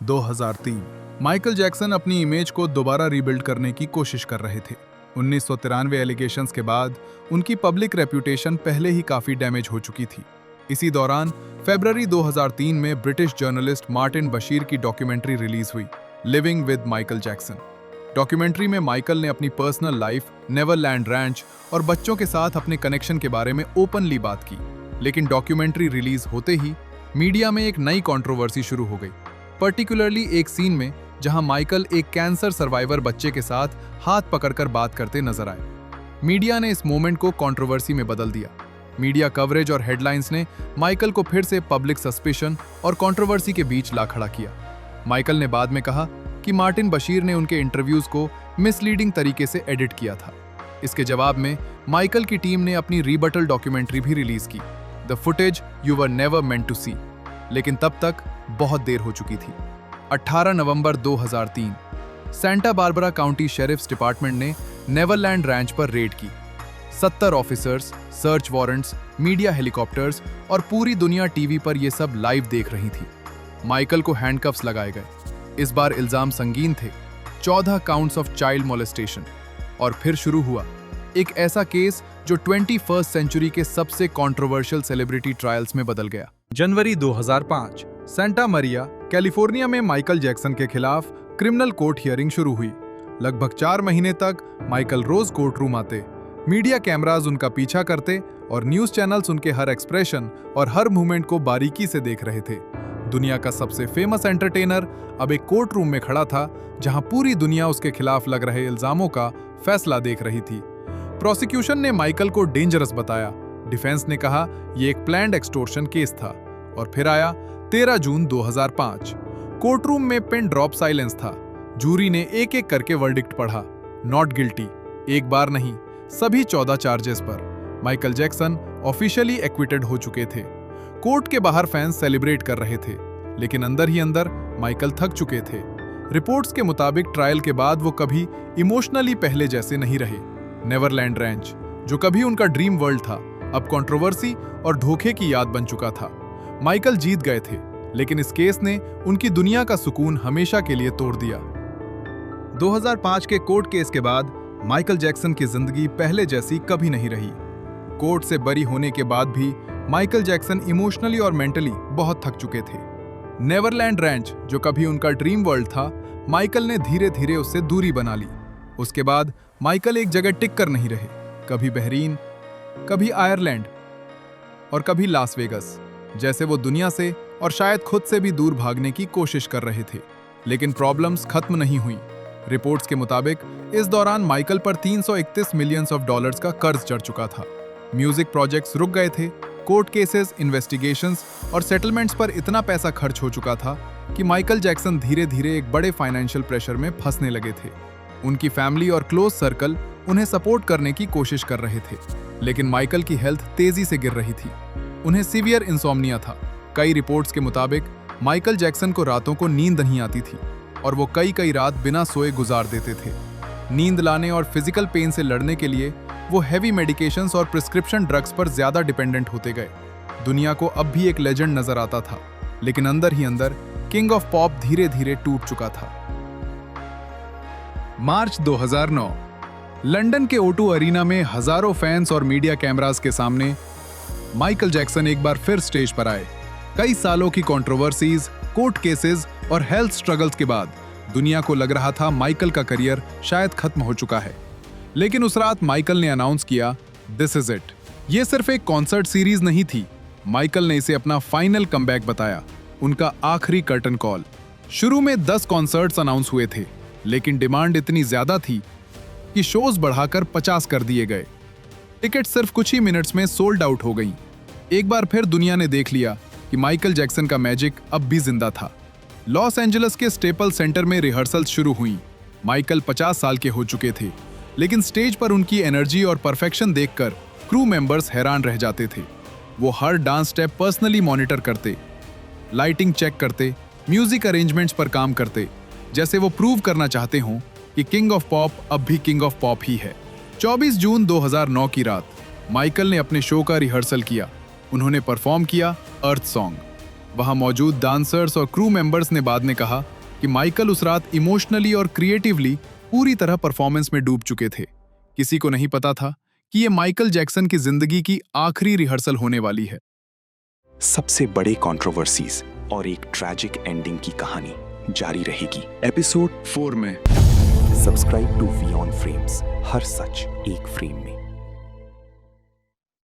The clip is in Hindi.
2003 माइकल जैक्सन अपनी इमेज को दोबारा रीबिल्ड करने की कोशिश कर रहे थे। 1993 एलिगेशंस के बाद उनकी पब्लिक रेप्यूटेशन पहले ही काफी डैमेज हो चुकी थी। इसी दौरान फरवरी 2003 में ब्रिटिश जर्नलिस्ट मार्टिन बशीर की डॉक्यूमेंट्री रिलीज हुई, living with Michael Jackson. Documentary में माइकल ने अपनी पर्सनल लाइफ, नेवरलैंड रैंच और बच्चों के साथ अपने कनेक्शन के बारे में ओपनली बात की। लेकिन डॉक्यूमेंट्री रिलीज होते ही मीडिया में एक नई कंट्रोवर्सी शुरू हो गई, पर्टिकुलरली एक सीन में जहां माइकल एक कैंसर सर्वाइवर बच्चे के साथ हाथ पकड़कर बात करते नजर आए। मीडिया ने इस मोमेंट को कंट्रोवर्सी में बदल दिया। मीडिया कवरेज और हेडलाइंस ने माइकल को फिर से पब्लिक सस्पिशन और कंट्रोवर्सी के बीच ला खड़ा किया। माइकल ने बाद में कहा कि मार्टिन बशीर ने उनके इंटरव्यूज को मिसलीडिंग तरीके से एडिट किया था। इसके जवाब में माइकल की टीम ने अपनी रीबटल डॉक्यूमेंट्री भी रिलीज की, the footage you were never meant to see. लेकिन तब तक बहुत देर हो चुकी थी। 18 नवंबर 2003 Santa Barbara county sheriff's department ने नेवरलैंड रैंच पर रेड की। 70 officers, search warrants, media helicopters और पूरी दुनिया टीवी पर यह सब लाइव देख रही थी। माइकल को हैंडकफ्स लगाए गए। इस बार इल्जाम संगीन थे, 14 काउंट्स ऑफ चाइल्ड मोलेस्टेशन। और फिर शुरू हुआ एक ऐसा केस जो 21वीं सेंचुरी के सबसे कंट्रोवर्शियल सेलिब्रिटी ट्रायल्स में बदल गया। जनवरी 2005 सेंटा मरिया, कैलिफोर्निया में माइकल जैक्सन के खिलाफ क्रिमिनल कोर्ट हियरिंग शुरू हुई। लगभग 4 महीने तक माइकल रोज कोर्ट रूम आते, मीडिया कैमरास उनका पीछा करते और न्यूज चैनल्स उनके हर एक्सप्रेशन और हर मूवमेंट को बारीकी से देख रहे थे। दुनिया का सबसे फेमस एंटरटेनर अब एक कोर्ट रूम में खड़ा था जहां पूरी दुनिया उसके खिलाफ लग रहे इल्जामों का फैसला देख रही थी। प्रोसिक्यूशन ने माइकल को डेंजरस बताया, डिफेंस ने कहा यह एक प्लान्ड एक्सटोर्शन केस था। और फिर आया 13 जून 2005। कोर्टरूम में पिन ड्रॉप साइलेंस था। जूरी ने एक एक करके वर्डिक्ट पढ़ा, नॉट गिल्टी। एक बार नहीं, सभी 14 चार्जेस पर माइकल जैक्सन ऑफिशियली एक्विटेड हो चुके थे। कोर्ट के बाहर फैंस सेलिब्रेट कर रहे थे, लेकिन अंदर ही अंदर माइकल थक चुके थे। रिपोर्ट्स के मुताबिक ट्रायल के बाद वो कभी इमोशनली पहले जैसे नहीं रहे। नेवरलैंड रैंच, जो कभी उनका ड्रीम वर्ल्ड था, अब कंट्रोवर्सी और धोखे की याद बन चुका था। माइकल जीत गए थे, लेकिन इस केस ने उनकी दुनिया का सुकून हमेशा के लिए तोड़ दिया। 2005 के कोर्ट केस के बाद माइकल जैक्सन की जिंदगी पहले जैसी कभी नहीं रही। कोर्ट से बरी होने के बाद भी माइकल जैक्सन इमोशनली और मेंटली बहुत थक चुके थे। नेवरलैंड रैंच, जो कभी उनका ड्रीम वर्ल्ड था, माइकल ने धीरे धीरे उससे दूरी बना ली। उसके बाद माइकल एक जगह टिक कर नहीं रहे, कभी बहरीन, कभी आयरलैंड और कभी लास वेगस। जैसे वो दुनिया से और शायद खुद से भी दूर भागने की कोशिश कर रहे थे। लेकिन प्रॉब्लम्स खत्म नहीं हुई। रिपोर्ट्स के मुताबिक इस दौरान माइकल पर 331 मिलियन डॉलर्स का कर्ज चढ़ चुका था। म्यूजिक प्रोजेक्ट्स रुक गए थे। कोर्ट केसेस, इन्वेस्टिगेशंस और सेटलमेंट्स पर इतना पैसा खर्च हो चुका था कि माइकल जैक्सन धीरे धीरे एक बड़े फाइनेंशियल प्रेशर में फंसने लगे थे। उनकी फैमिली और क्लोज सर्कल उन्हें सपोर्ट करने की कोशिश कर रहे थे, लेकिन माइकल की हेल्थ तेजी से गिर रही थी। उन्हें सीवियर इंसोम्निया था। कई रिपोर्ट्स के मुताबिक माइकल जैक्सन को रातों को नींद नहीं आती थी और वो कई रात बिना सोए गुजार देते थे। नींद लाने और फिजिकल पेन से लड़ने के लिए वो हैवी मेडिकेशंस और प्रिस्क्रिप्शन ड्रग्स पर ज्यादा डिपेंडेंट होते गए। दुनिया को अब भी एक लेजेंड नजर आता था, लेकिन अंदर ही अंदर किंग ऑफ पॉप धीरे धीरे टूट चुका था। मार्च 2009 लंदन के O2 अरीना में हजारों फैंस और मीडिया कैमरास के सामने माइकल जैक्सन एक बार फिर स्टेज पर आए। कई सालों की कंट्रोवर्सीज, कोर्ट केसेस और हेल्थ स्ट्रगल्स के बाद दुनिया को लग रहा था माइकल का करियर शायद खत्म हो चुका है। लेकिन उस रात माइकल ने अनाउंस किया, दिस इज इट। ये सिर्फ एक कॉन्सर्ट सीरीज नहीं थी। माइकल ने इसे अपना फाइनल कमबैक बताया, उनका आखिरी कर्टन कॉल। शुरू में 10 कॉन्सर्ट्स अनाउंस हुए थे, लेकिन डिमांड इतनी ज्यादा थी कि शोज बढ़ाकर 50 कर दिए गए। टिकट सिर्फ कुछ ही मिनट्स में सोल्ड आउट हो गई। एक बार फिर दुनिया ने देख लिया कि माइकल जैक्सन का मैजिक अब भी जिंदा था। लॉस एंजलिस के स्टेपल सेंटर में रिहर्सल्स शुरू हुई। माइकल 50 साल के हो चुके थे, लेकिन स्टेज पर उनकी एनर्जी और परफेक्शन देखकर क्रू मेंबर्स हैरान रह जाते थे। वो हर डांस स्टेप पर्सनली मॉनिटर करते, लाइटिंग चेक करते, म्यूजिक अरेंजमेंट्स पर काम करते, जैसे वो प्रूव करना चाहते हों कि किंग ऑफ पॉप अब भी किंग ऑफ पॉप ही है। 24 जून 2009 की रात माइकल ने अपने शो का रिहर्सल किया। उन्होंने परफॉर्म किया अर्थ सॉन्ग। वहां मौजूद डांसर्स और क्रू मेंबर्स ने बाद में कहा कि माइकल उस रात इमोशनली और क्रिएटिवली पूरी तरह परफॉर्मेंस में डूब चुके थे। किसी को नहीं पता था कि ये माइकल जैक्सन की जिंदगी की आखिरी रिहर्सल होने वाली है। सबसे बड़े कंट्रोवर्सीज और एक ट्रैजिक एंडिंग की कहानी जारी रहेगी एपिसोड 4 में। सब्सक्राइब टू बियॉन्ड फ्रेम्स, हर सच एक फ्रेम में।